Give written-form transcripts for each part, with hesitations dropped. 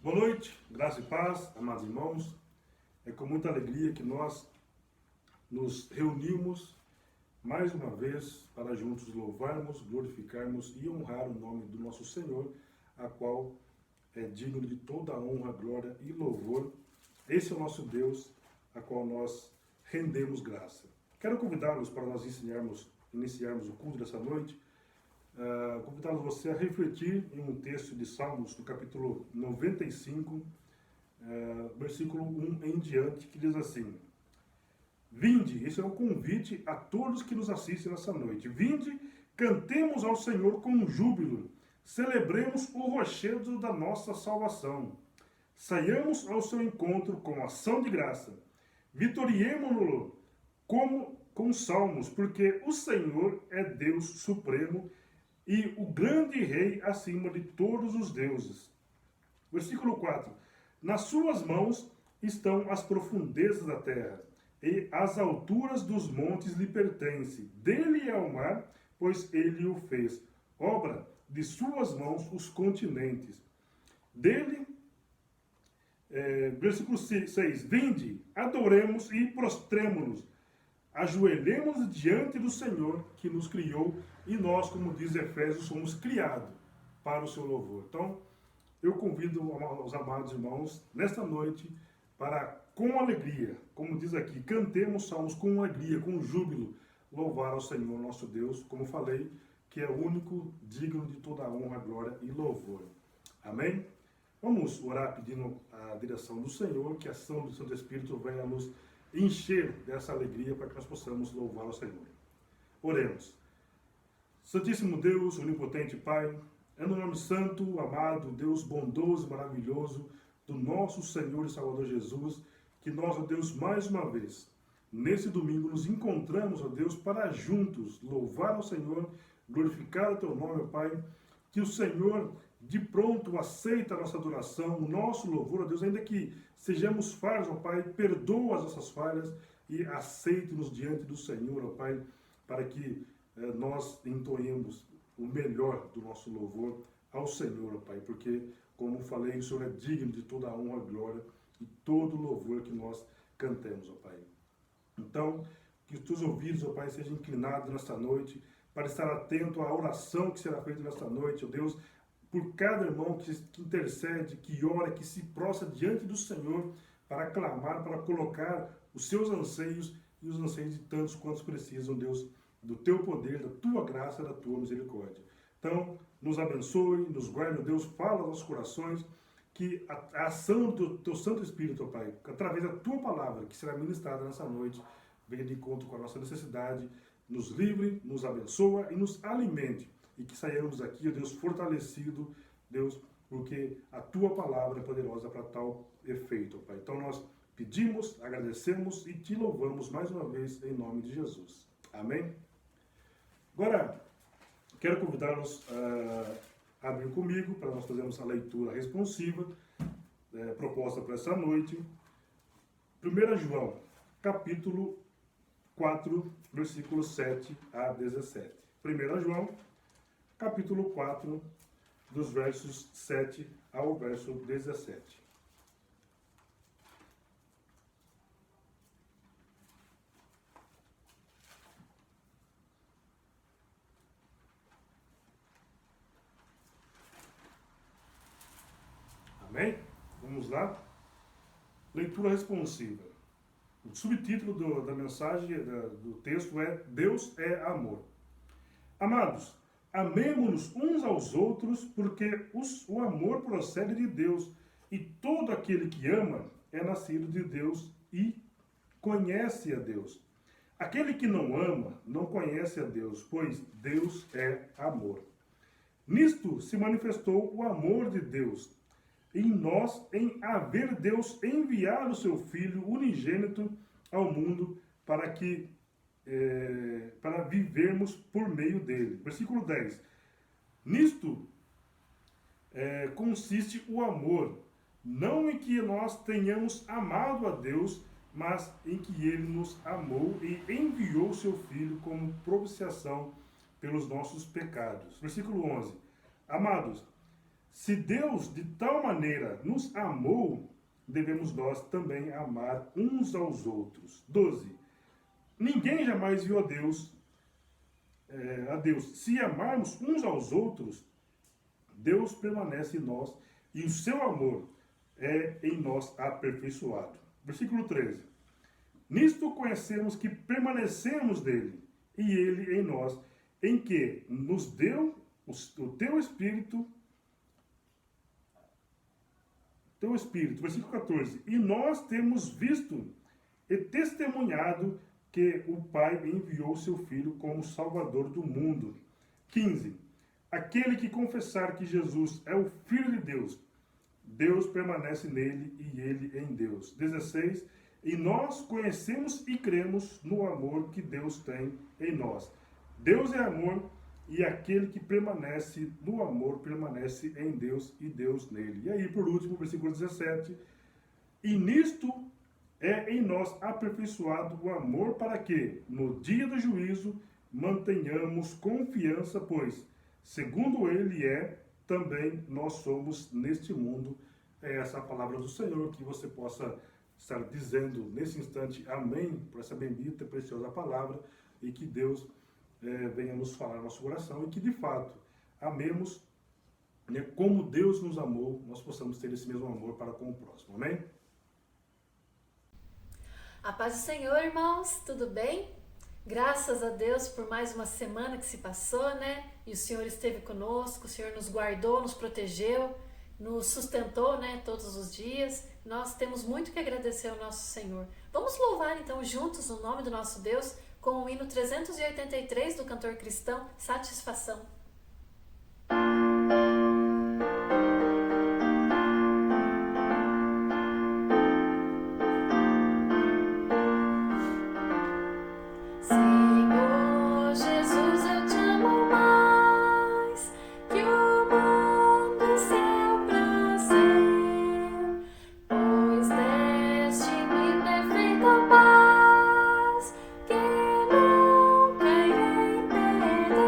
Boa noite, graça e paz, amados irmãos. É com muita alegria que nós nos reunimos mais uma vez para juntos louvarmos, glorificarmos e honrar o nome do nosso Senhor, a qual é digno de toda a honra, glória e louvor. Esse é o nosso Deus, a qual nós rendemos graça. Quero convidá-los para nós iniciarmos o culto dessa noite. Convidá-los você a refletir em um texto de Salmos, no capítulo 95, versículo 1 em diante, que diz assim: Vinde, esse é um convite a todos que nos assistem nessa noite. Vinde, cantemos ao Senhor com júbilo, celebremos o rochedo da nossa salvação. Saiamos ao seu encontro com ação de graça. Vitoriemo-lo com salmos, porque o Senhor é Deus supremo e o grande rei acima de todos os deuses. Versículo 4. Nas suas mãos estão as profundezas da terra, e as alturas dos montes lhe pertencem. Dele é o mar, pois ele o fez. Obra de suas mãos os continentes. Dele, versículo 6. Vinde, adoremos e prostremo-nos. Ajoelhemos diante do Senhor que nos criou, e nós, como diz Efésios, somos criados para o seu louvor. Então, eu convido os amados irmãos, nesta noite, para, com alegria, como diz aqui, cantemos salmos com alegria, com júbilo, louvar ao Senhor nosso Deus, como falei, que é o único digno de toda a honra, glória e louvor. Amém? Vamos orar pedindo a direção do Senhor, que a ação do Santo Espírito venha nos encher dessa alegria para que nós possamos louvar ao Senhor. Oremos. Santíssimo Deus, onipotente Pai, é no nome santo, amado, Deus bondoso e maravilhoso do nosso Senhor e Salvador Jesus, que nós, ó Deus, mais uma vez, nesse domingo, nos encontramos, ó Deus, para juntos louvar ao Senhor, glorificar o Teu nome, ó Pai, que o Senhor de pronto aceita a nossa adoração, o nosso louvor, ó Deus, ainda que sejamos falhos, ó Pai, perdoa as nossas falhas e aceite-nos diante do Senhor, ó Pai, para que nós entoemos o melhor do nosso louvor ao Senhor, ó Pai, porque, como falei, o Senhor é digno de toda a honra, glória e todo o louvor que nós cantemos, ó Pai. Então, que os teus ouvidos, ó Pai, sejam inclinados nesta noite, para estar atento à oração que será feita nesta noite, ó Deus, por cada irmão que intercede, que ora, que se prostra diante do Senhor, para clamar, para colocar os seus anseios e os anseios de tantos quantos precisam, Deus, do teu poder, da tua graça, da tua misericórdia. Então, nos abençoe, nos guarde, Deus, fala aos nossos corações, que a ação do teu Santo Espírito, ó Pai, através da tua palavra, que será ministrada nessa noite, venha de encontro com a nossa necessidade, nos livre, nos abençoa e nos alimente. E que saiamos aqui, ó Deus, fortalecido, Deus, porque a tua palavra é poderosa para tal efeito, ó Pai. Então nós pedimos, agradecemos e te louvamos mais uma vez em nome de Jesus. Amém? Agora, quero convidá-los a abrir comigo para nós fazermos a leitura responsiva proposta para essa noite. 1 João, capítulo 4, versículos 7 a 17. 1 João, capítulo 4, dos versos 7 ao verso 17. Amém? Vamos lá? Leitura responsiva. O subtítulo da mensagem, do texto é Deus é amor. Amados, amemo-nos uns aos outros, porque o amor procede de Deus, e todo aquele que ama é nascido de Deus e conhece a Deus. Aquele que não ama não conhece a Deus, pois Deus é amor. Nisto se manifestou o amor de Deus em nós, em haver Deus enviado o seu Filho unigênito ao mundo para vivermos por meio dele. Versículo 10. Nisto consiste o amor, não em que nós tenhamos amado a Deus, mas em que ele nos amou e enviou o seu Filho como propiciação pelos nossos pecados. Versículo 11. Amados, Se Deus de tal maneira nos amou, devemos nós também amar uns aos outros. 12. Ninguém jamais viu a Deus. Se amarmos uns aos outros, Deus permanece em nós e o seu amor é em nós aperfeiçoado. Versículo 13. Nisto conhecemos que permanecemos nele e ele em nós, em que nos deu o teu Espírito. Versículo 14. E nós temos visto e testemunhado que o Pai enviou seu Filho como Salvador do mundo. 15. Aquele que confessar que Jesus é o Filho de Deus, Deus permanece nele e ele em Deus. 16. E nós conhecemos e cremos no amor que Deus tem em nós. Deus é amor e aquele que permanece no amor permanece em Deus e Deus nele. E aí, por último, versículo 17. E nisto é em nós aperfeiçoado o amor para que, no dia do juízo, mantenhamos confiança, pois, segundo ele é, também nós somos neste mundo. É essa a palavra do Senhor, que você possa estar dizendo nesse instante amém por essa bendita e preciosa palavra e que Deus venha nos falar no nosso coração e que de fato amemos, né, como Deus nos amou, nós possamos ter esse mesmo amor para com o próximo. Amém? A paz do Senhor, irmãos, tudo bem? Graças a Deus por mais uma semana que se passou, né? E o Senhor esteve conosco, o Senhor nos guardou, nos protegeu, nos sustentou, né, todos os dias. Nós temos muito que agradecer ao nosso Senhor. Vamos louvar então juntos o nome do nosso Deus com o hino 383 do cantor cristão Satisfação. Senhor Jesus, eu te amo mais que o mundo e seu prazer, pois deste-me perfeita paz que nunca irei perder.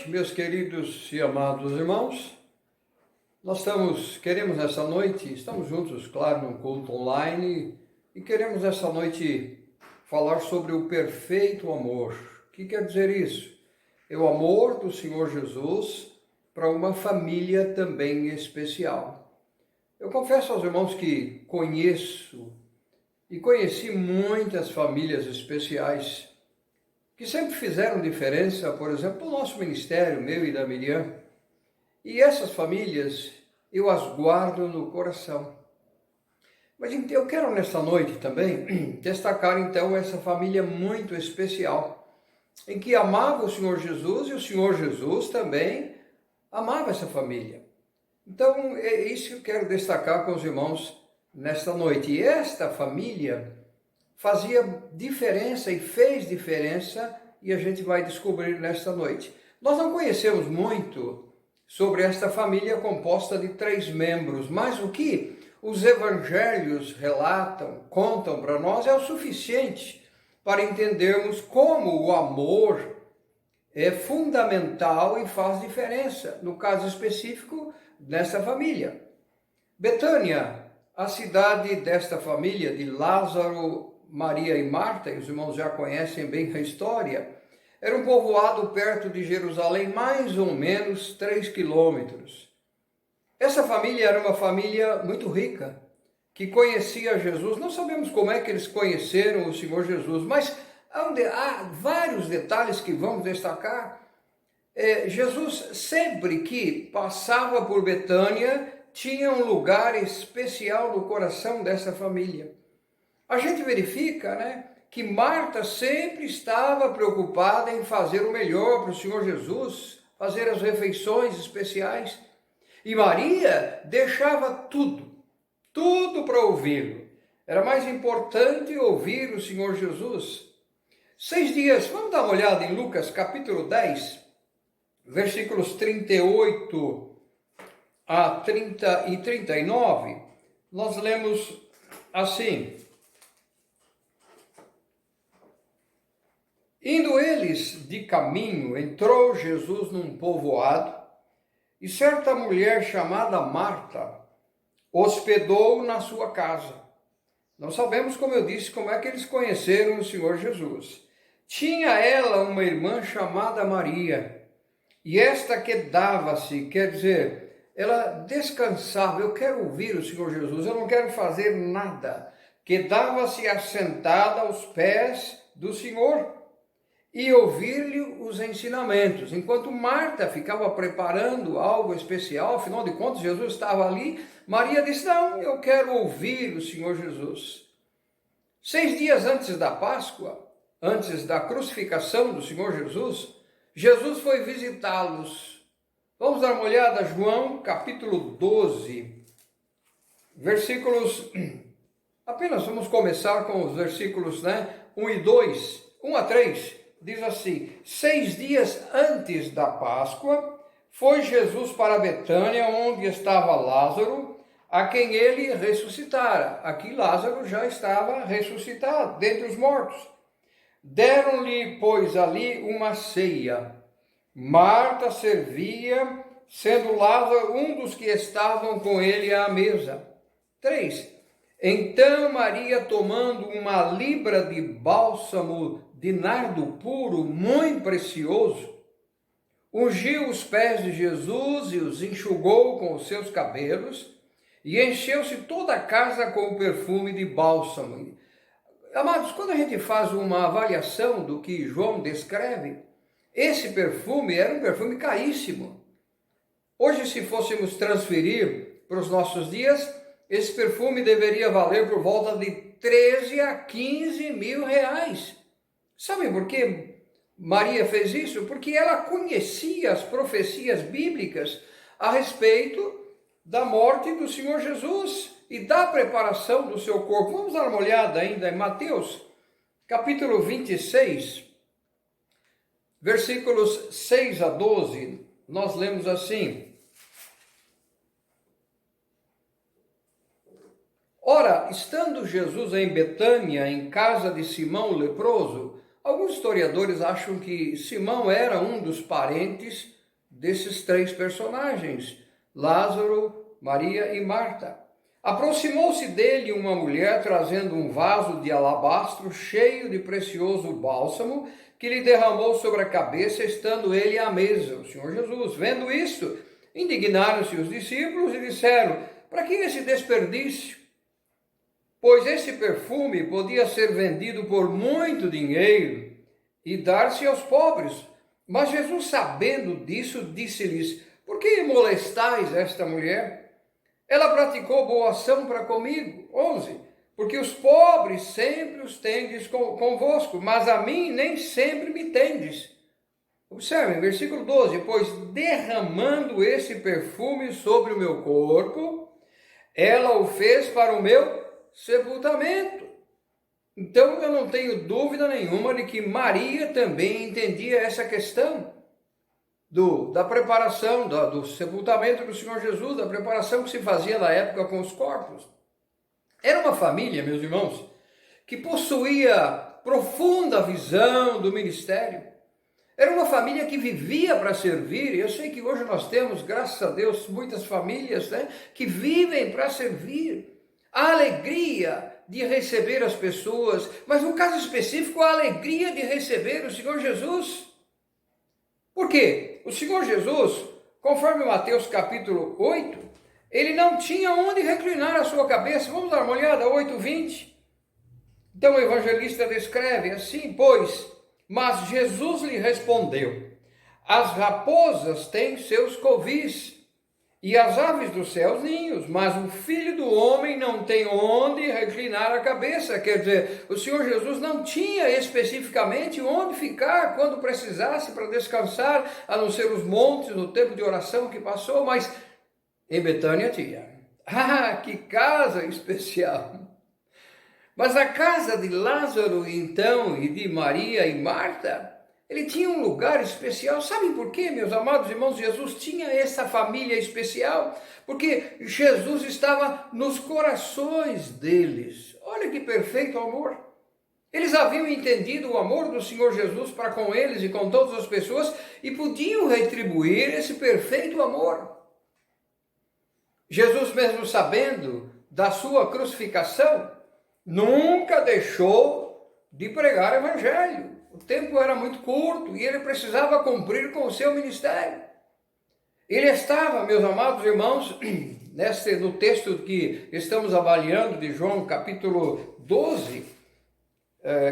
noite, meus queridos e amados irmãos. Queremos nessa noite, estamos juntos, claro, num culto online, e queremos nessa noite falar sobre o perfeito amor. O que quer dizer isso? É o amor do Senhor Jesus para uma família também especial. Eu confesso aos irmãos que conheci muitas famílias especiais que sempre fizeram diferença, por exemplo, no nosso ministério, meu e da Miriam. E essas famílias eu as guardo no coração. Mas eu quero nesta noite também destacar então essa família muito especial, em que amava o Senhor Jesus e o Senhor Jesus também amava essa família. Então é isso que eu quero destacar com os irmãos nesta noite. E esta família fazia diferença e fez diferença, e a gente vai descobrir nesta noite. Nós não conhecemos muito sobre esta família composta de 3 membros, mas o que os evangelhos contam para nós é o suficiente para entendermos como o amor é fundamental e faz diferença, no caso específico desta família. Betânia, a cidade desta família de Lázaro, Maria e Marta, e os irmãos já conhecem bem a história, era um povoado perto de Jerusalém, mais ou menos 3 quilômetros. Essa família era uma família muito rica, que conhecia Jesus. Não sabemos como é que eles conheceram o Senhor Jesus, mas há vários detalhes que vamos destacar. Jesus, sempre que passava por Betânia, tinha um lugar especial no coração dessa família. A gente verifica, que Marta sempre estava preocupada em fazer o melhor para o Senhor Jesus, fazer as refeições especiais. E Maria deixava tudo para ouvi-lo. Era mais importante ouvir o Senhor Jesus. 6 dias, vamos dar uma olhada em Lucas capítulo 10, versículos 38 a 30 e 39. Nós lemos assim: Indo eles de caminho, entrou Jesus num povoado, e certa mulher chamada Marta hospedou na sua casa. Não sabemos, como eu disse, como é que eles conheceram o Senhor Jesus. Tinha ela uma irmã chamada Maria, e esta quedava-se, quer dizer, ela descansava. Eu quero ouvir o Senhor Jesus, eu não quero fazer nada. Quedava-se assentada aos pés do Senhor e ouvir-lhe os ensinamentos, enquanto Marta ficava preparando algo especial. Afinal de contas, Jesus estava ali. Maria disse: não, eu quero ouvir o Senhor Jesus. 6 dias antes da Páscoa, antes da crucificação do Senhor Jesus, Jesus foi visitá-los. Vamos dar uma olhada, João capítulo 12, versículos, apenas vamos começar com os versículos 1 e 2, 1 a 3. Diz assim: 6 dias antes da Páscoa, foi Jesus para Betânia, onde estava Lázaro, a quem ele ressuscitara. Aqui Lázaro já estava ressuscitado, dentre os mortos. Deram-lhe, pois, ali uma ceia. Marta servia, sendo Lázaro um dos que estavam com ele à mesa. 3. Então Maria, tomando uma libra de bálsamo de nardo puro, muito precioso, ungiu os pés de Jesus e os enxugou com os seus cabelos, e encheu-se toda a casa com o perfume de bálsamo. Amados, quando a gente faz uma avaliação do que João descreve, esse perfume era um perfume caríssimo. Hoje, se fôssemos transferir para os nossos dias, esse perfume deveria valer por volta de 13 a 15 mil reais. Sabem por que Maria fez isso? Porque ela conhecia as profecias bíblicas a respeito da morte do Senhor Jesus e da preparação do seu corpo. Vamos dar uma olhada ainda em Mateus, capítulo 26, versículos 6 a 12. Nós lemos assim: Ora, estando Jesus em Betânia, em casa de Simão o leproso, Alguns historiadores acham que Simão era um dos parentes desses três personagens, Lázaro, Maria e Marta. Aproximou-se dele uma mulher trazendo um vaso de alabastro cheio de precioso bálsamo que lhe derramou sobre a cabeça, estando ele à mesa, o Senhor Jesus. Vendo isto, indignaram-se os discípulos e disseram: para que esse desperdício? Pois esse perfume podia ser vendido por muito dinheiro e dar-se aos pobres. Mas Jesus, sabendo disso, disse-lhes: por que molestais esta mulher? Ela praticou boa ação para comigo. 11. Porque os pobres sempre os tendes convosco, mas a mim nem sempre me tendes. Observe, versículo 12: pois derramando esse perfume sobre o meu corpo, ela o fez para o meu sepultamento. Então eu não tenho dúvida nenhuma de que Maria também entendia essa questão da preparação, do sepultamento do Senhor Jesus, da preparação que se fazia na época com os corpos. Era uma família, meus irmãos, que possuía profunda visão do ministério. Era uma família que vivia para servir. Eu sei que hoje nós temos, graças a Deus, muitas famílias, que vivem para servir. A alegria de receber as pessoas, mas no caso específico, a alegria de receber o Senhor Jesus. Por quê? O Senhor Jesus, conforme Mateus capítulo 8, ele não tinha onde reclinar a sua cabeça. Vamos dar uma olhada, 8:20. Então o evangelista descreve assim: pois, mas Jesus lhe respondeu: as raposas têm seus covis, e as aves dos céus ninhos, mas o Filho do Homem não tem onde reclinar a cabeça. Quer dizer, o Senhor Jesus não tinha especificamente onde ficar quando precisasse para descansar, a não ser os montes no tempo de oração que passou, mas em Betânia tinha. Ah, que casa especial! Mas a casa de Lázaro, então, e de Maria e Marta, ele tinha um lugar especial. Sabem por quê, meus amados irmãos? Jesus tinha essa família especial, porque Jesus estava nos corações deles. Olha que perfeito amor. Eles haviam entendido o amor do Senhor Jesus para com eles e com todas as pessoas e podiam retribuir esse perfeito amor. Jesus, mesmo sabendo da sua crucificação, nunca deixou de pregar o evangelho. O tempo era muito curto e ele precisava cumprir com o seu ministério. Ele estava, meus amados irmãos, no texto que estamos avaliando de João capítulo 12,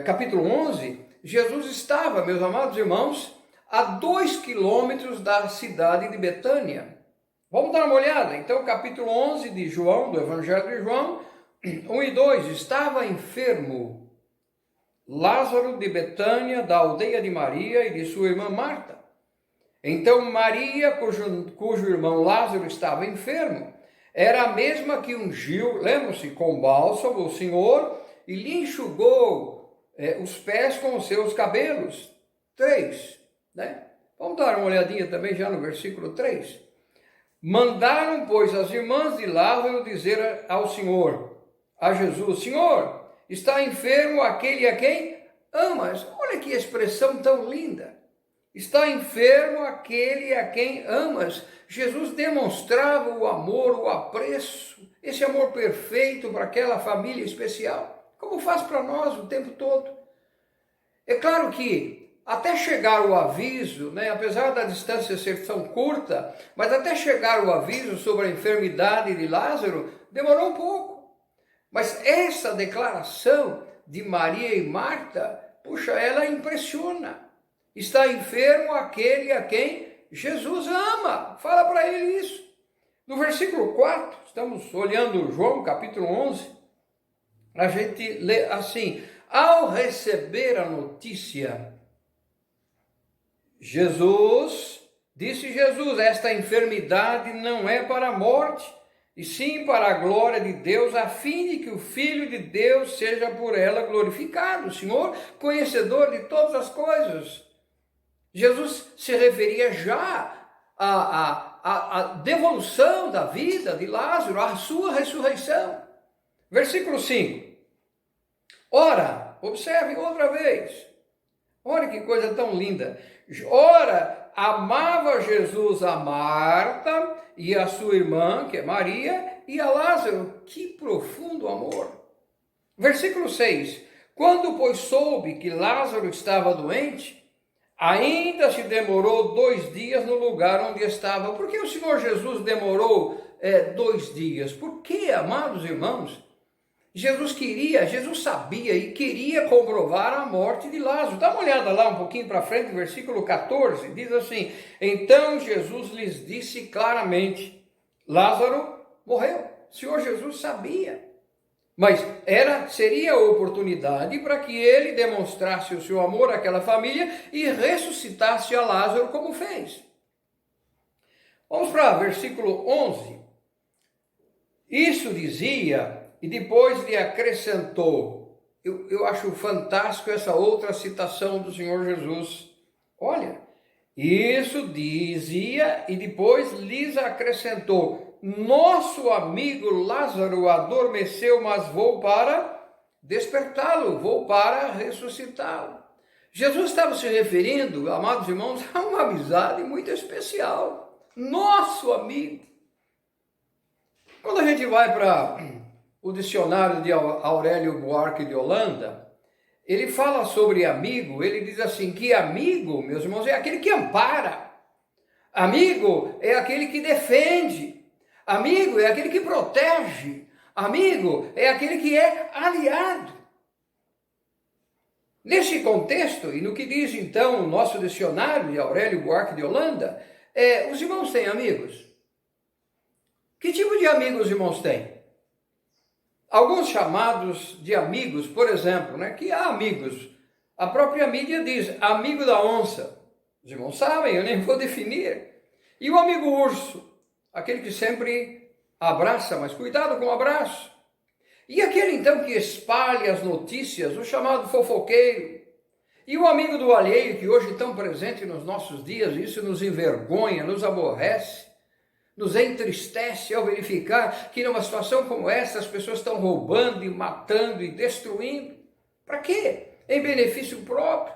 capítulo 11, Jesus estava, meus amados irmãos, a 2 quilômetros da cidade de Betânia. Vamos dar uma olhada. Então, capítulo 11 de João, do Evangelho de João, 1 e 2, estava enfermo Lázaro de Betânia, da aldeia de Maria e de sua irmã Marta. Então Maria, cujo irmão Lázaro estava enfermo, era a mesma que ungiu, lembram-se, com bálsamo o Senhor e lhe enxugou os pés com os seus cabelos. 3, né? Vamos dar uma olhadinha também já no versículo 3. Mandaram, pois, as irmãs de Lázaro dizer ao Senhor, a Jesus: Senhor, está enfermo aquele a quem amas. Olha que expressão tão linda. Está enfermo aquele a quem amas. Jesus demonstrava o amor, o apreço, esse amor perfeito para aquela família especial, como faz para nós o tempo todo. É claro que até chegar o aviso, apesar da distância ser tão curta, mas até chegar o aviso sobre a enfermidade de Lázaro, demorou um pouco. Mas essa declaração de Maria e Marta, puxa, ela impressiona. Está enfermo aquele a quem Jesus ama. Fala para ele isso. No versículo 4, estamos olhando João capítulo 11, a gente lê assim: ao receber a notícia, disse Jesus, esta enfermidade não é para a morte, e sim para a glória de Deus, a fim de que o Filho de Deus seja por ela glorificado. O Senhor, conhecedor de todas as coisas. Jesus se referia já à devolução da vida de Lázaro, à sua ressurreição. Versículo 5. Ora, observe outra vez, Olha que coisa tão linda. Ora, amava Jesus a Marta e a sua irmã, que é Maria, e a Lázaro. Que profundo amor. Versículo 6. Quando, pois, soube que Lázaro estava doente, ainda se demorou 2 dias no lugar onde estava. Por que o Senhor Jesus demorou 2 dias? Por que, amados irmãos? Jesus sabia e queria comprovar a morte de Lázaro. Dá uma olhada lá um pouquinho para frente, versículo 14, diz assim: então Jesus lhes disse claramente, Lázaro morreu. O Senhor Jesus sabia, mas seria a oportunidade para que ele demonstrasse o seu amor àquela família e ressuscitasse a Lázaro como fez. Vamos para versículo 11. Isso dizia, e depois lhe acrescentou. Eu acho fantástico essa outra citação do Senhor Jesus. Olha, isso dizia e depois lhes acrescentou: nosso amigo Lázaro adormeceu, mas vou para despertá-lo, vou para ressuscitá-lo. Jesus estava se referindo, amados irmãos, a uma amizade muito especial. Nosso amigo. Quando a gente vai para o dicionário de Aurélio Buarque de Holanda, ele fala sobre amigo, ele diz assim, que amigo, meus irmãos, é aquele que ampara. Amigo é aquele que defende. Amigo é aquele que protege. Amigo é aquele que é aliado. Nesse contexto, e no que diz então o nosso dicionário de Aurélio Buarque de Holanda, os irmãos têm amigos? Que tipo de amigos os irmãos têm? Alguns chamados de amigos, por exemplo, que há amigos. A própria mídia diz, amigo da onça. Os irmãos sabem, eu nem vou definir. E o amigo urso, aquele que sempre abraça, mas cuidado com o abraço. E aquele então que espalha as notícias, o chamado fofoqueiro. E o amigo do alheio, que hoje é tão presente nos nossos dias, isso nos envergonha, nos aborrece. Nos entristece ao verificar que numa situação como essa as pessoas estão roubando e matando e destruindo. Para quê? Em benefício próprio.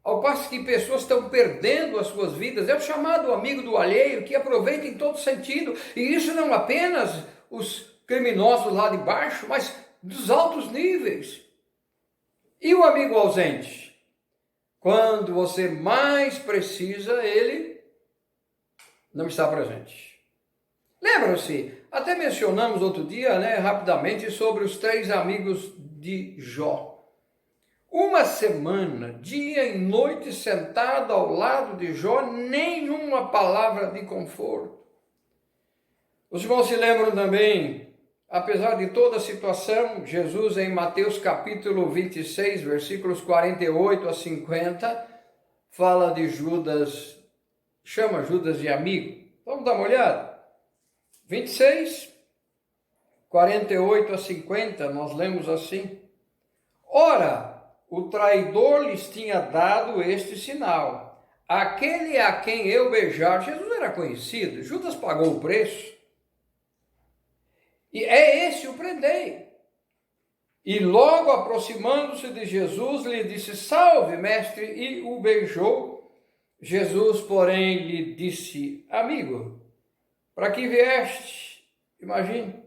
Ao passo que pessoas estão perdendo as suas vidas. É o chamado amigo do alheio que aproveita em todo sentido. E isso não apenas os criminosos lá de baixo, mas dos altos níveis. E o amigo ausente? Quando você mais precisa, ele não está presente. Lembram-se, até mencionamos outro dia, rapidamente, sobre os 3 amigos de Jó. Uma semana, dia e noite, sentado ao lado de Jó, nenhuma palavra de conforto. Os irmãos se lembram também, apesar de toda a situação, Jesus em Mateus capítulo 26, versículos 48 a 50, fala de Judas, chama Judas de amigo. Vamos dar uma olhada? 26, 48 a 50, nós lemos assim. Ora, o traidor lhes tinha dado este sinal. Aquele a quem eu beijar, Jesus era conhecido, Judas pagou o preço. E é esse o prendei. E logo aproximando-se de Jesus, lhe disse, salve, mestre, e o beijou. Jesus, porém, lhe disse, amigo, para que vieste? Imagine.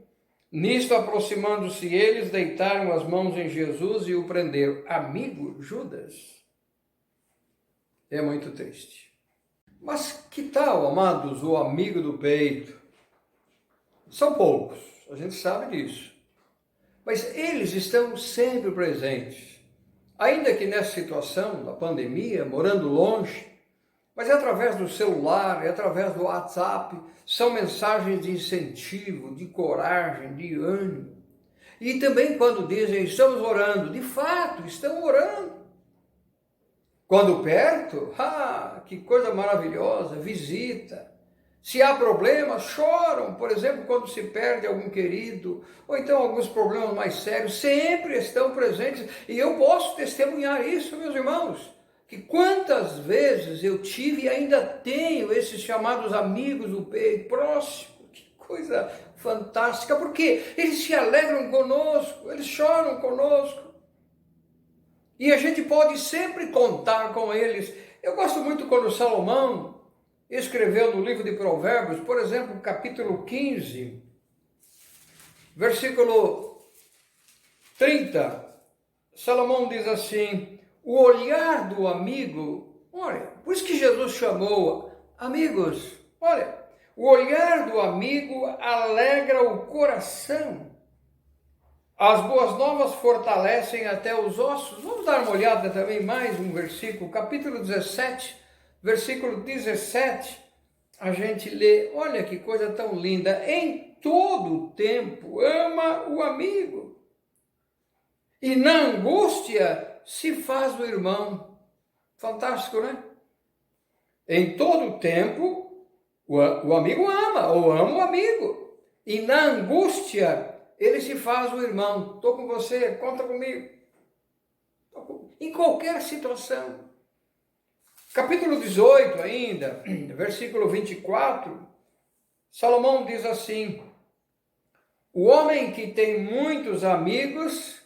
Nisto, aproximando-se eles, deitaram as mãos em Jesus e o prenderam. Amigo Judas? É muito triste. Mas que tal, amados, o amigo do peito? São poucos, a gente sabe disso. Mas eles estão sempre presentes. Ainda que nessa situação da pandemia, morando longe, mas é através do celular, é através do WhatsApp, são mensagens de incentivo, de coragem, de ânimo. E também quando dizem, estamos orando, de fato, estão orando. Quando perto, que coisa maravilhosa, visita. Se há problemas, choram, por exemplo, quando se perde algum querido, ou então alguns problemas mais sérios, sempre estão presentes. E eu posso testemunhar isso, meus irmãos. Que quantas vezes eu tive e ainda tenho esses chamados amigos do peito, próximo, que coisa fantástica, porque eles se alegram conosco, eles choram conosco. E a gente pode sempre contar com eles. Eu gosto muito quando Salomão escreveu no livro de Provérbios, por exemplo, capítulo 15, versículo 30, Salomão diz assim: o olhar do amigo, olha, por isso que Jesus chamou amigos, olha, o olhar do amigo alegra o coração, as boas novas fortalecem até os ossos. Vamos dar uma olhada também mais um versículo, capítulo 17, versículo 17, a gente lê, olha que coisa tão linda: em todo tempo ama o amigo, e na angústia se faz o irmão. Fantástico, né? Em todo tempo o amigo ama, ou ama o amigo, e na angústia ele se faz o irmão. Estou com você, conta comigo. Em qualquer situação. Capítulo 18 ainda, versículo 24, Salomão diz assim: o homem que tem muitos amigos,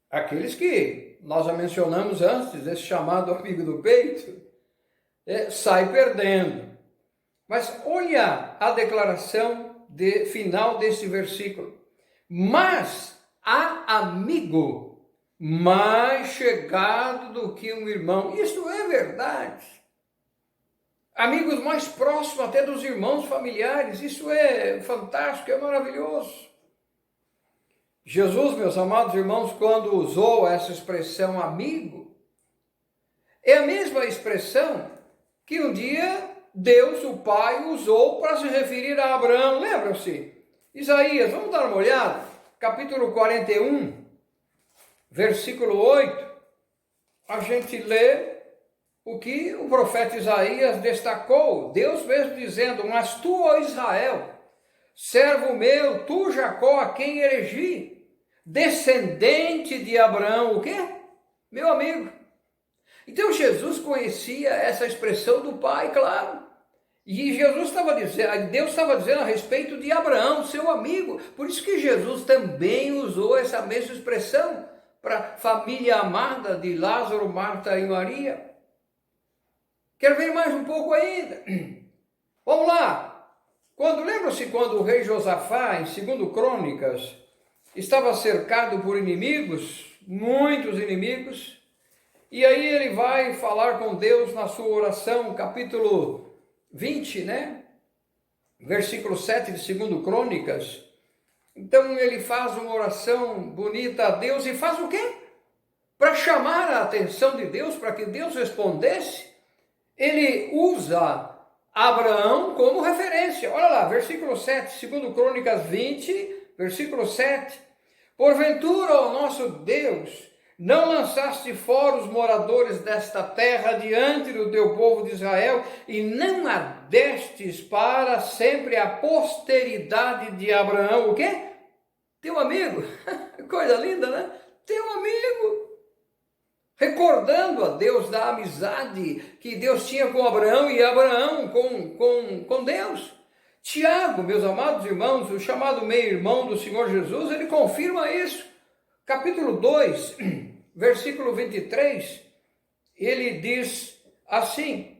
aqueles que nós já mencionamos antes, esse chamado amigo do peito, sai perdendo. Mas olha a declaração final desse versículo: mas há amigo mais chegado do que um irmão. Isso é verdade. Amigos mais próximos até dos irmãos familiares. Isso é fantástico, é maravilhoso. Jesus, meus amados irmãos, quando usou essa expressão amigo, é a mesma expressão que um dia Deus, o Pai, usou para se referir a Abraão. Lembram-se? Isaías, vamos dar uma olhada. Capítulo 41, versículo 8, a gente lê o que o profeta Isaías destacou. Deus mesmo dizendo: mas tu, ó Israel, servo meu, tu Jacó, a quem elegi, descendente de Abraão, o quê? Meu amigo. Então Jesus conhecia essa expressão do Pai, claro. E Jesus estava dizendo, Deus estava dizendo a respeito de Abraão, seu amigo. Por isso que Jesus também usou essa mesma expressão para a família amada de Lázaro, Marta e Maria. Quero ver mais um pouco ainda. Vamos lá. Lembra-se quando o rei Josafá, em 2 Crônicas, estava cercado por inimigos, muitos inimigos, e aí ele vai falar com Deus na sua oração, capítulo 20, né? Versículo 7 de 2 Crônicas. Então ele faz uma oração bonita a Deus e faz o quê? Para chamar a atenção de Deus, para que Deus respondesse, ele usa Abraão como referência. Olha lá, versículo 7, 2 Crônicas 20, versículo 7. Porventura, ó nosso Deus, não lançaste fora os moradores desta terra diante do teu povo de Israel, e não adestes para sempre a posteridade de Abraão, o quê? Teu amigo. Coisa linda, né? Teu amigo. Recordando a Deus da amizade que Deus tinha com Abraão e Abraão com Deus. Tiago, meus amados irmãos, o chamado meio-irmão do Senhor Jesus, ele confirma isso. Capítulo 2, versículo 23, ele diz assim: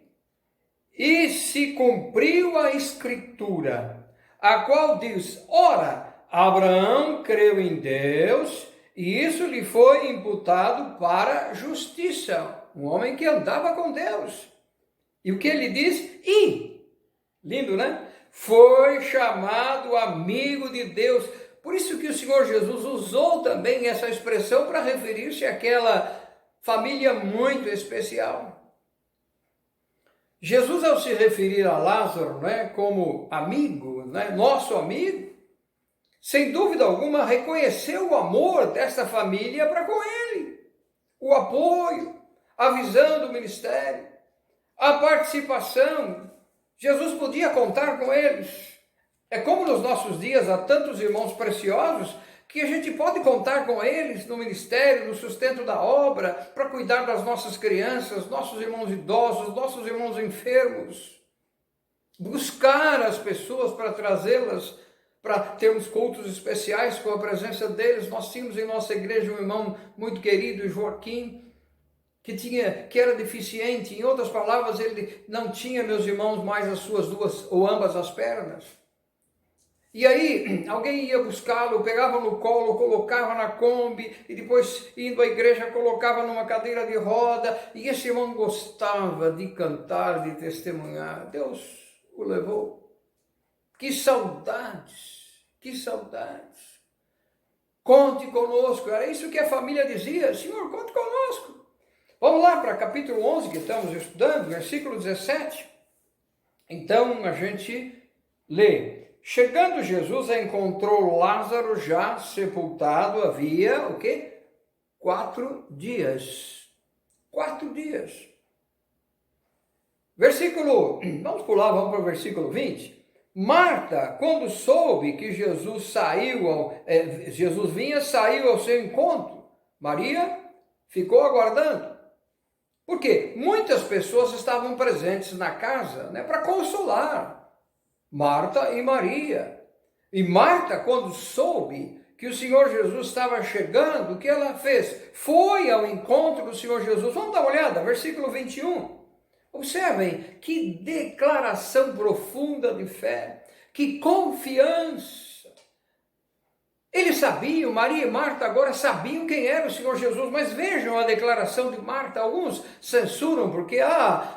e se cumpriu a escritura, a qual diz: ora, Abraão creu em Deus, e isso lhe foi imputado para justiça. Um homem que andava com Deus. E o que ele diz? E, lindo, né? Foi chamado amigo de Deus. Por isso que o Senhor Jesus usou também essa expressão para referir-se àquela família muito especial. Jesus, ao se referir a Lázaro, né, como amigo, né, nosso amigo, sem dúvida alguma reconheceu o amor desta família para com ele, o apoio, a visão do ministério, a participação. Jesus podia contar com eles. É como nos nossos dias há tantos irmãos preciosos que a gente pode contar com eles no ministério, no sustento da obra, para cuidar das nossas crianças, nossos irmãos idosos, nossos irmãos enfermos. Buscar as pessoas para trazê-las, para termos cultos especiais com a presença deles. Nós tínhamos em nossa igreja um irmão muito querido, Joaquim, que era deficiente. Em outras palavras, ele não tinha, meus irmãos, mais as suas duas ou ambas as pernas. E aí, alguém ia buscá-lo, pegava no colo, colocava na Kombi, e depois, indo à igreja, colocava numa cadeira de roda, e esse irmão gostava de cantar, de testemunhar. Deus o levou. Que saudades, que saudades. Conte conosco, era isso que a família dizia: Senhor, conte conosco. Vamos lá para capítulo 11, que estamos estudando, versículo 17. Então, a gente lê. Chegando Jesus, encontrou Lázaro já sepultado, havia o quê? 4 dias. 4 dias. Vamos pular, vamos para o versículo 20. Marta, quando soube que Jesus saiu ao seu encontro, Maria ficou aguardando. Por quê? Muitas pessoas estavam presentes na casa, para consolar Marta e Maria. E Marta, quando soube que o Senhor Jesus estava chegando, o que ela fez? Foi ao encontro do Senhor Jesus. Vamos dar uma olhada, versículo 21. Observem que declaração profunda de fé, que confiança. Eles sabiam, Maria e Marta agora sabiam quem era o Senhor Jesus, mas vejam a declaração de Marta. Alguns censuram porque,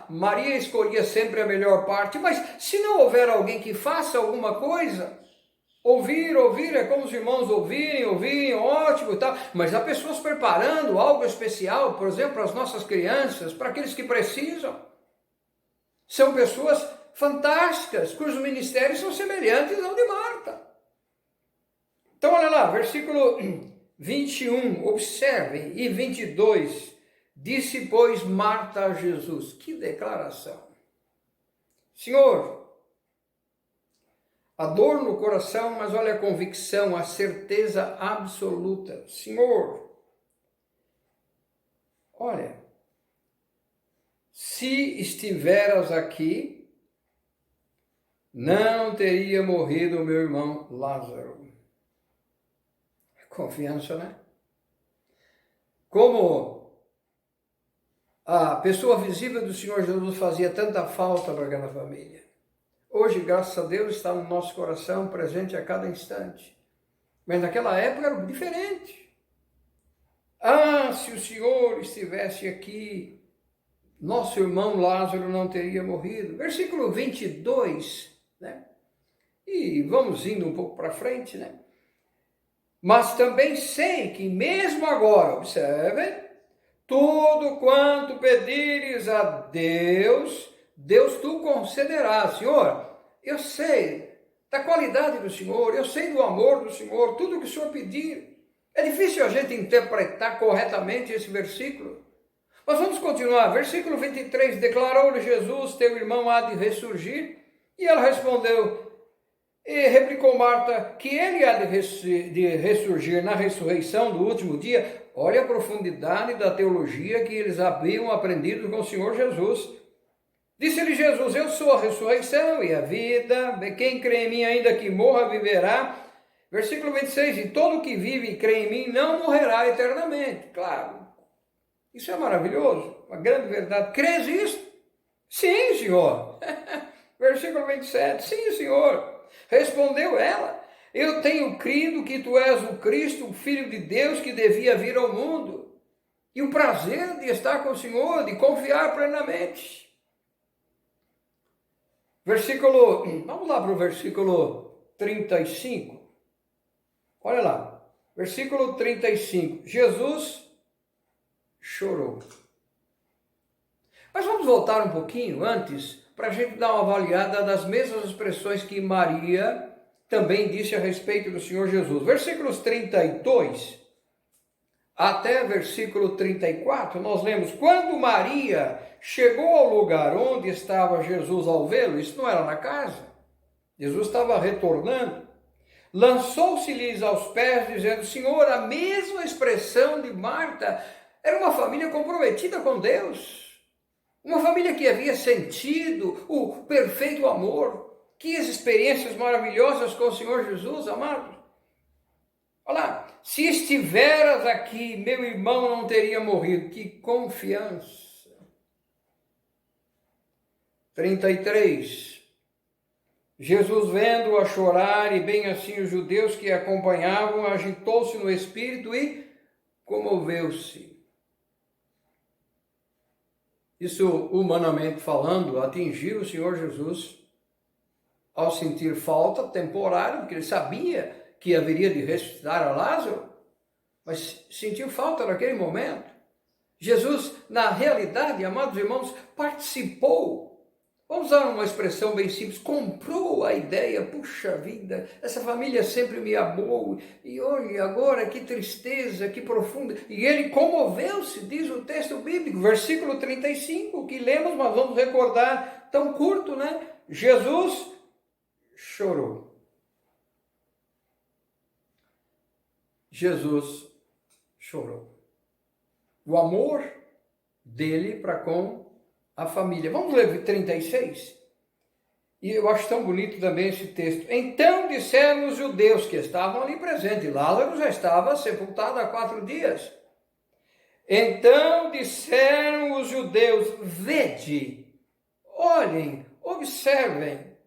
Maria escolhia sempre a melhor parte, mas se não houver alguém que faça alguma coisa, ouvir, é como os irmãos ouvirem, ótimo e tal, mas há pessoas preparando algo especial, por exemplo, para as nossas crianças, para aqueles que precisam. São pessoas fantásticas, cujos ministérios são semelhantes ao de Marta. Então, olha lá, versículo 21, observem, e 22, disse, pois, Marta a Jesus. Que declaração! Senhor, a dor no coração, mas olha a convicção, a certeza absoluta. Senhor, olha, se estiveras aqui, não teria morrido o meu irmão Lázaro. Confiança, né? Como a pessoa visível do Senhor Jesus fazia tanta falta para aquela família. Hoje, graças a Deus, está no nosso coração, presente a cada instante. Mas naquela época era diferente. Se o Senhor estivesse aqui, nosso irmão Lázaro não teria morrido. Versículo 22, né? E vamos indo um pouco para frente, né? Mas também sei que mesmo agora, observem, tudo quanto pedires a Deus, Deus tu concederá. Senhor, eu sei da qualidade do Senhor, eu sei do amor do Senhor, tudo que o Senhor pedir. É difícil a gente interpretar corretamente esse versículo. Mas vamos continuar. Versículo 23, declarou-lhe Jesus, teu irmão há de ressurgir. E ela respondeu, e replicou Marta, que ele há de ressurgir na ressurreição do último dia. Olha a profundidade da teologia que eles haviam aprendido com o Senhor Jesus. Disse-lhe Jesus, eu sou a ressurreição e a vida, quem crê em mim ainda que morra viverá. Versículo 26, e todo que vive e crê em mim não morrerá eternamente. Claro, isso é maravilhoso, uma grande verdade. Crês isto? Sim, Senhor. Versículo 27, sim, Senhor. Respondeu ela, eu tenho crido que tu és o Cristo, o Filho de Deus que devia vir ao mundo. E o prazer de estar com o Senhor, de confiar plenamente. Vamos lá para o versículo 35. Olha lá, versículo 35. Jesus chorou. Mas vamos voltar um pouquinho antes, para a gente dar uma avaliada das mesmas expressões que Maria também disse a respeito do Senhor Jesus. Versículos 32 até versículo 34, nós lemos, quando Maria chegou ao lugar onde estava Jesus ao vê-lo, isso não era na casa, Jesus estava retornando, lançou-se-lhes aos pés, dizendo, Senhor, a mesma expressão de Marta, era uma família comprometida com Deus. Uma família que havia sentido o perfeito amor. Que experiências maravilhosas com o Senhor Jesus, amados. Olha lá, se estiveras aqui, meu irmão não teria morrido. Que confiança. 33. Jesus, vendo-a chorar, e bem assim os judeus que a acompanhavam, agitou-se no espírito e comoveu-se. Isso, humanamente falando, atingiu o Senhor Jesus ao sentir falta temporária, porque ele sabia que haveria de ressuscitar a Lázaro, mas sentiu falta naquele momento. Jesus, na realidade, amados irmãos, participou. Vamos usar uma expressão bem simples, comprou a ideia, puxa vida, essa família sempre me amou, e olha agora que tristeza, que profunda. E ele comoveu-se, diz o texto bíblico, versículo 35, que lemos, mas vamos recordar, tão curto, né? Jesus chorou. Jesus chorou. O amor dele para com a família. Vamos ler 36? E eu acho tão bonito também esse texto. Então disseram os judeus que estavam ali presentes. Lázaro já estava sepultado há 4 dias. Então disseram os judeus, vede, olhem, observem,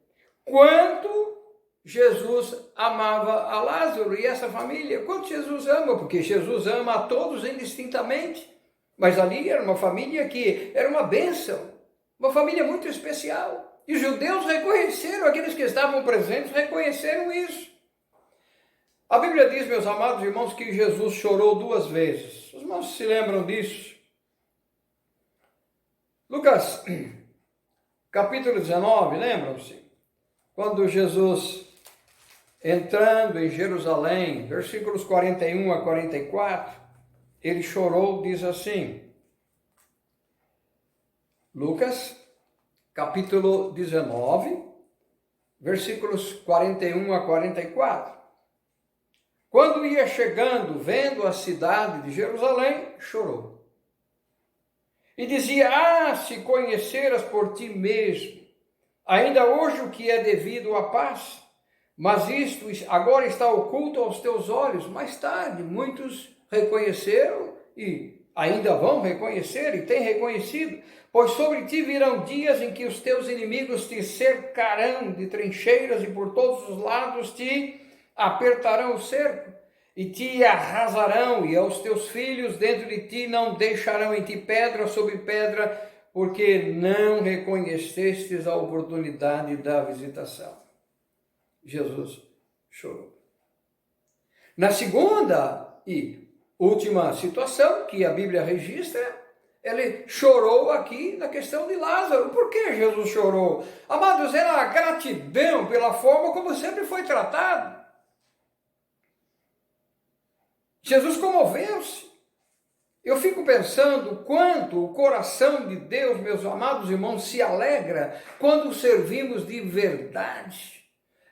quanto Jesus amava a Lázaro e essa família. Quanto Jesus ama, porque Jesus ama a todos indistintamente. Mas ali era uma família que era uma bênção, uma família muito especial. E os judeus reconheceram, aqueles que estavam presentes reconheceram isso. A Bíblia diz, meus amados irmãos, que Jesus chorou 2 vezes. Os irmãos se lembram disso? Lucas, capítulo 19, lembram-se? Quando Jesus, entrando em Jerusalém, versículos 41 a 44, ele chorou, diz assim, Lucas, capítulo 19, versículos 41 a 44. Quando ia chegando, vendo a cidade de Jerusalém, chorou. E dizia, se conheceras por ti mesmo, ainda hoje o que é devido à paz, mas isto agora está oculto aos teus olhos. Mais tarde, muitos reconheceram e ainda vão reconhecer e têm reconhecido, pois sobre ti virão dias em que os teus inimigos te cercarão de trincheiras e por todos os lados te apertarão o cerco e te arrasarão, e aos teus filhos dentro de ti não deixarão em ti pedra sobre pedra, porque não reconhecestes a oportunidade da visitação. Jesus chorou. Na segunda e última situação que a Bíblia registra, ele chorou aqui na questão de Lázaro. Por que Jesus chorou? Amados, era a gratidão pela forma como sempre foi tratado. Jesus comoveu-se. Eu fico pensando quanto o coração de Deus, meus amados irmãos, se alegra quando o servimos de verdade.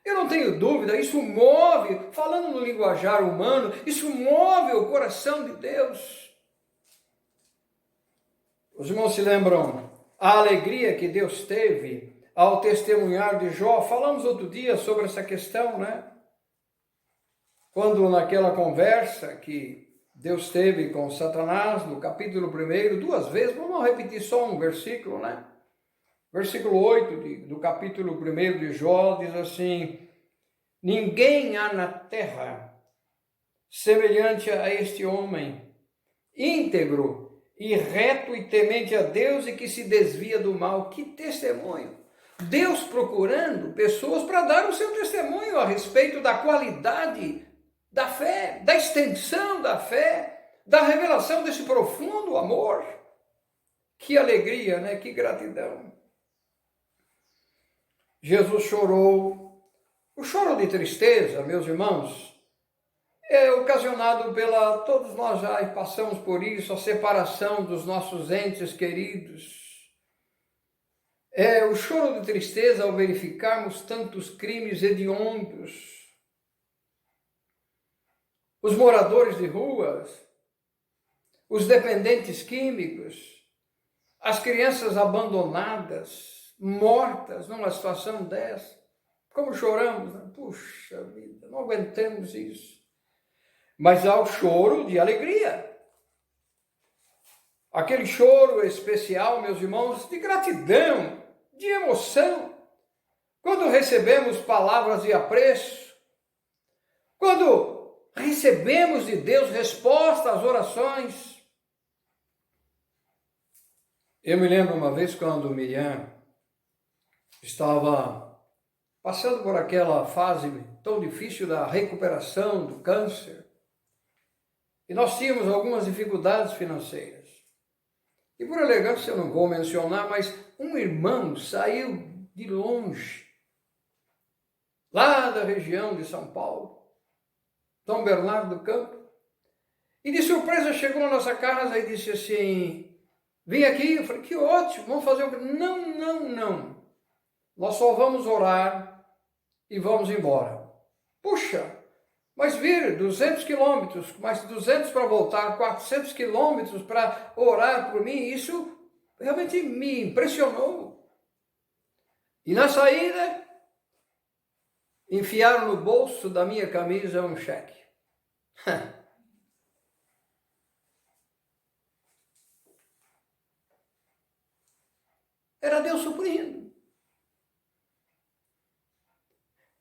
Eu não tenho dúvida, isso move, falando no linguajar humano, isso move o coração de Deus. Os irmãos se lembram a alegria que Deus teve ao testemunhar de Jó? Falamos outro dia sobre essa questão, né? Quando naquela conversa que Deus teve com Satanás, no capítulo 1, 2 vezes, vamos repetir só um versículo, né? Versículo 8 do capítulo 1 de Jó diz assim, ninguém há na terra semelhante a este homem, íntegro e reto e temente a Deus e que se desvia do mal. Que testemunho! Deus procurando pessoas para dar o seu testemunho a respeito da qualidade da fé, da extensão da fé, da revelação desse profundo amor. Que alegria, né? Que gratidão! Jesus chorou. O choro de tristeza, meus irmãos, é ocasionado todos nós já passamos por isso, a separação dos nossos entes queridos. É o choro de tristeza ao verificarmos tantos crimes hediondos. Os moradores de ruas, os dependentes químicos, as crianças abandonadas, mortas numa situação dessa. Como choramos, né? Puxa vida, não aguentamos isso. mas há o choro de alegria. Aquele choro especial, meus irmãos, de gratidão, de emoção, quando recebemos palavras de apreço, quando recebemos de Deus resposta às orações. Eu me lembro uma vez quando Miriam estava passando por aquela fase tão difícil da recuperação do câncer, e nós tínhamos algumas dificuldades financeiras. E por elegância eu não vou mencionar, mas um irmão saiu de longe, lá da região de São Paulo, São Bernardo do Campo, e de surpresa chegou na nossa casa e disse assim, vim aqui. Eu falei, que ótimo, vamos fazer o... Não, nós só vamos orar e vamos embora. Puxa, mas vir 200 quilômetros, mais 200 para voltar, 400 quilômetros para orar por mim, isso realmente me impressionou. E na saída, enfiaram no bolso da minha camisa um cheque. Era Deus suprindo.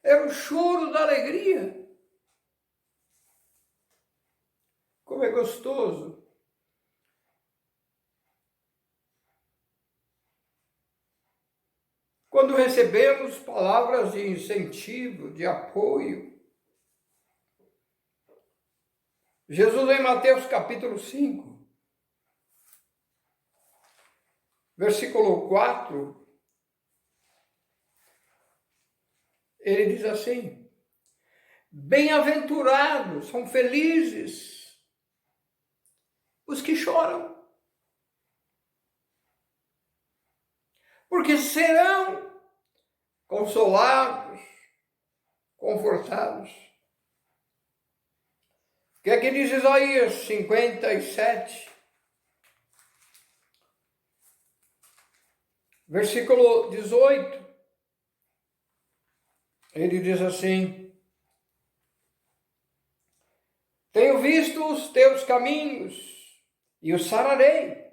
Era o choro da alegria. Como é gostoso. Quando recebemos palavras de incentivo, de apoio. Jesus em Mateus capítulo 5, versículo 4, ele diz assim, bem-aventurados, são felizes os que choram, porque serão consolados, confortados. O que é que diz Isaías 57? Versículo 18. Ele diz assim, tenho visto os teus caminhos e o sararei.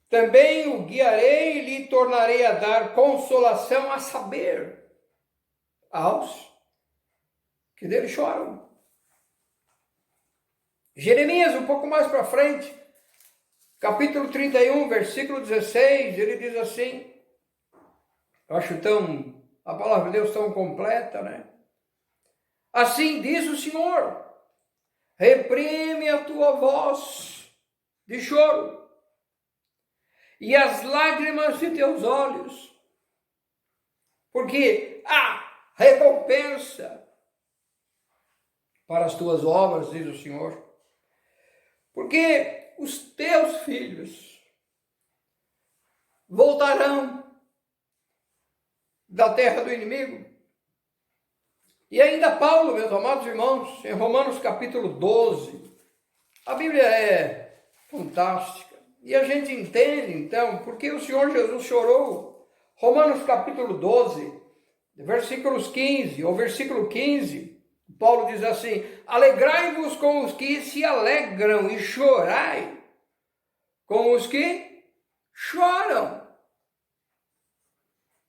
Também o guiarei e lhe tornarei a dar consolação, a saber, aos que dele choram. Jeremias, um pouco mais para frente, capítulo 31, versículo 16, ele diz assim, eu acho a palavra de Deus tão completa, né? Assim diz o Senhor, reprime a tua voz de choro e as lágrimas de teus olhos, porque há recompensa para as tuas obras, diz o Senhor. Porque os teus filhos voltarão da terra do inimigo. E ainda Paulo, meus amados irmãos, em Romanos capítulo 12, a Bíblia é fantástica. E a gente entende, então, porque o Senhor Jesus chorou. Romanos capítulo 12, versículos 15, ou versículo 15, Paulo diz assim, alegrai-vos com os que se alegram e chorai com os que choram.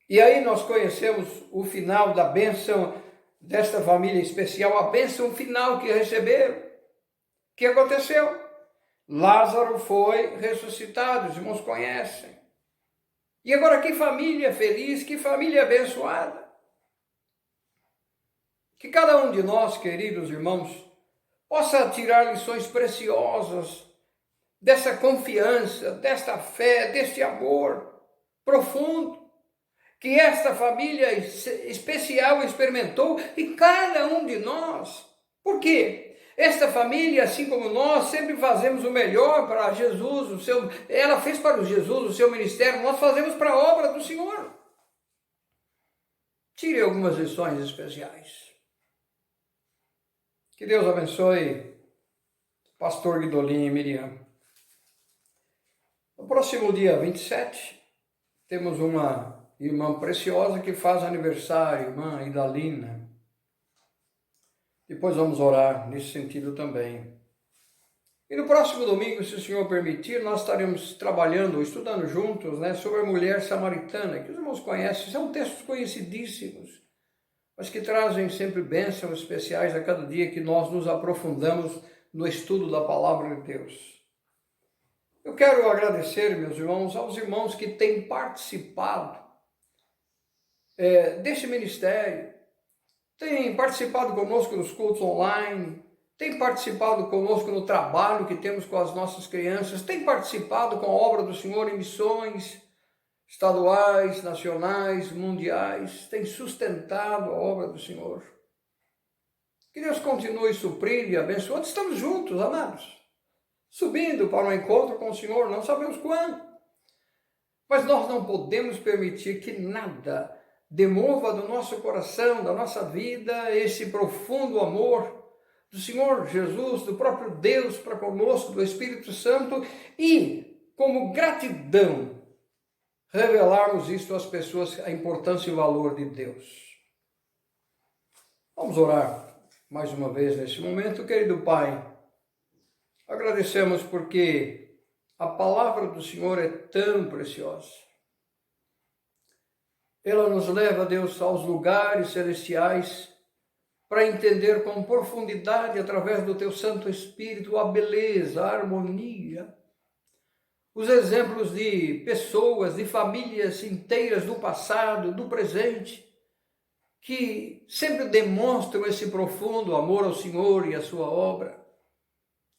E aí nós conhecemos o final da bênção desta família especial, a bênção final que receberam. O que aconteceu? Lázaro foi ressuscitado, os irmãos conhecem. E agora que família feliz, que família abençoada. Que cada um de nós, queridos irmãos, possa tirar lições preciosas dessa confiança, desta fé, deste amor profundo que esta família especial experimentou e cada um de nós. Por quê? Esta família, assim como nós, sempre fazemos o melhor para Jesus, ela fez para Jesus o seu ministério, nós fazemos para a obra do Senhor. Tire algumas lições especiais. Que Deus abençoe pastor Guidolin e Miriam. No próximo dia 27, temos uma irmã preciosa que faz aniversário, irmã Idalina. Depois vamos orar nesse sentido também. E no próximo domingo, se o Senhor permitir, nós estaremos trabalhando, estudando juntos, sobre a mulher samaritana, que os irmãos conhecem, são textos conhecidíssimos, mas que trazem sempre bênçãos especiais a cada dia que nós nos aprofundamos no estudo da Palavra de Deus. Eu quero agradecer, meus irmãos, aos irmãos que têm participado desse ministério, têm participado conosco nos cultos online, têm participado conosco no trabalho que temos com as nossas crianças, têm participado com a obra do Senhor em missões estaduais, nacionais, mundiais, têm sustentado a obra do Senhor. Que Deus continue suprindo e abençoando. Estamos juntos, amados, subindo para um encontro com o Senhor, não sabemos quando, mas nós não podemos permitir que nada demova do nosso coração, da nossa vida, esse profundo amor do Senhor Jesus, do próprio Deus para conosco, do Espírito Santo, e como gratidão revelarmos isto às pessoas, a importância e o valor de Deus. Vamos orar mais uma vez nesse momento. Querido Pai, agradecemos porque a palavra do Senhor é tão preciosa. Ela nos leva, Deus, aos lugares celestiais para entender com profundidade, através do Teu Santo Espírito, a beleza, a harmonia, os exemplos de pessoas, de famílias inteiras do passado, do presente, que sempre demonstram esse profundo amor ao Senhor e à sua obra.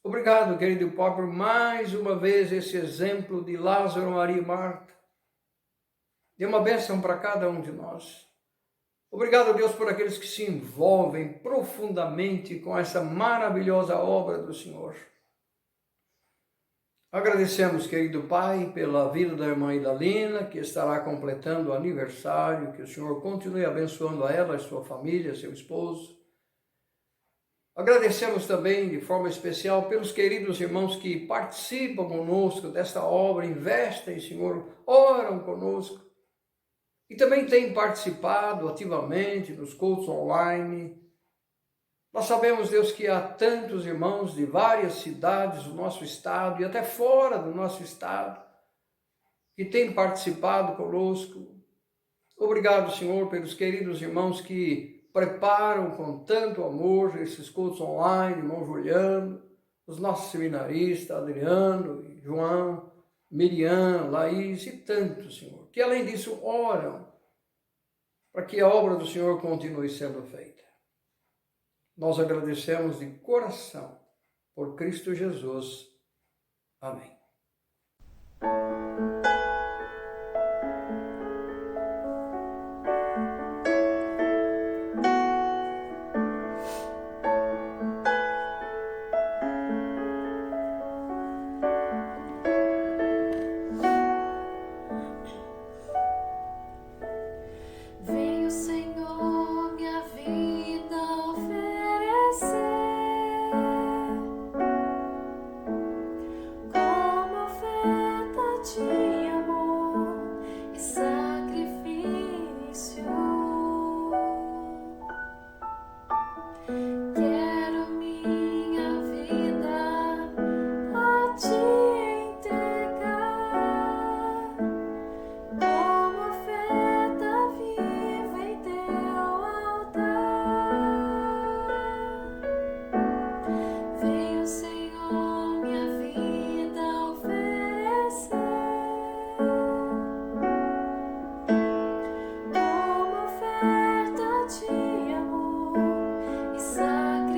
Obrigado, querido Pai, por mais uma vez esse exemplo de Lázaro, Maria e Marta. Dê uma bênção para cada um de nós. Obrigado, Deus, por aqueles que se envolvem profundamente com essa maravilhosa obra do Senhor. Agradecemos, querido Pai, pela vida da irmã Idalina, que estará completando o aniversário, que o Senhor continue abençoando a ela, a sua família, seu esposo. Agradecemos também, de forma especial, pelos queridos irmãos que participam conosco desta obra, investem, Senhor, oram conosco, e também têm participado ativamente nos cultos online. Nós sabemos, Deus, que há tantos irmãos de várias cidades do nosso estado e até fora do nosso estado que têm participado conosco. Obrigado, Senhor, pelos queridos irmãos que preparam com tanto amor esses cultos online, irmão Juliano, os nossos seminaristas, Adriano, João, Miriam, Laís e tantos, Senhor, que além disso oram para que a obra do Senhor continue sendo feita. Nós agradecemos de coração por Cristo Jesus. Amém. Venho, Senhor, minha vida oferecer como oferta de amor e sacrifício. Quero minha vida a Ti entregar como oferta viva em Teu altar. Venho, Senhor, minha vida oferecer como oferta de amor e sacrifício.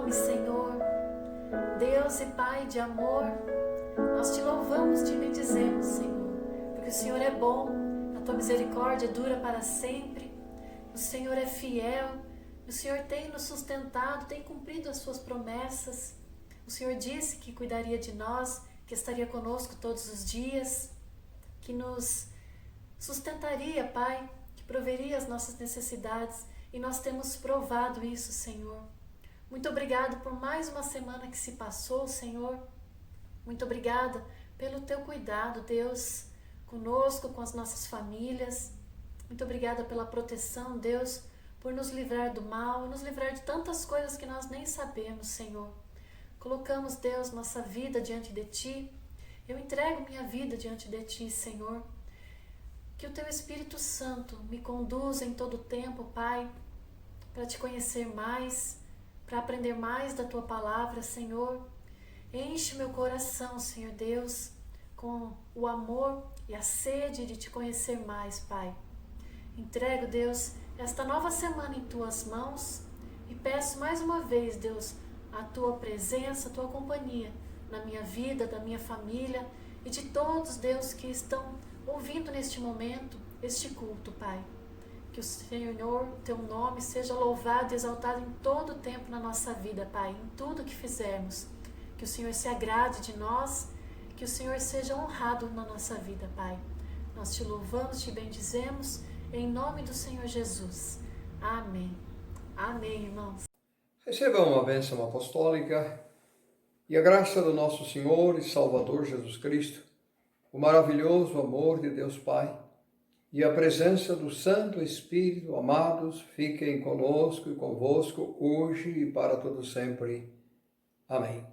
nome, Senhor. Deus e Pai de amor, nós te louvamos, te bendizemos, Senhor, porque o Senhor é bom, a tua misericórdia dura para sempre, o Senhor é fiel, o Senhor tem nos sustentado, tem cumprido as suas promessas. O Senhor disse que cuidaria de nós, que estaria conosco todos os dias, que nos sustentaria, Pai, que proveria as nossas necessidades, e nós temos provado isso, Senhor. Muito obrigado por mais uma semana que se passou, Senhor. Muito obrigada pelo teu cuidado, Deus, conosco, com as nossas famílias. Muito obrigada pela proteção, Deus, por nos livrar do mal, nos livrar de tantas coisas que nós nem sabemos, Senhor. Colocamos, Deus, nossa vida diante de Ti. Eu entrego minha vida diante de Ti, Senhor. Que o Teu Espírito Santo me conduza em todo o tempo, Pai, para Te conhecer mais, para aprender mais da Tua palavra, Senhor. Enche meu coração, Senhor Deus, com o amor e a sede de Te conhecer mais, Pai. Entrego, Deus, esta nova semana em Tuas mãos e peço mais uma vez, Deus, a Tua presença, a Tua companhia na minha vida, da minha família e de todos, Deus, que estão ouvindo neste momento este culto, Pai. Que o Senhor, Teu nome, seja louvado e exaltado em todo o tempo na nossa vida, Pai, em tudo que fizermos. Que o Senhor se agrade de nós, que o Senhor seja honrado na nossa vida, Pai. Nós Te louvamos, Te bendizemos, em nome do Senhor Jesus. Amém. Amém, irmãos. Recebam uma bênção apostólica e a graça do nosso Senhor e Salvador Jesus Cristo, o maravilhoso amor de Deus Pai e a presença do Santo Espírito, amados, fiquem conosco e convosco hoje e para todo sempre. Amém.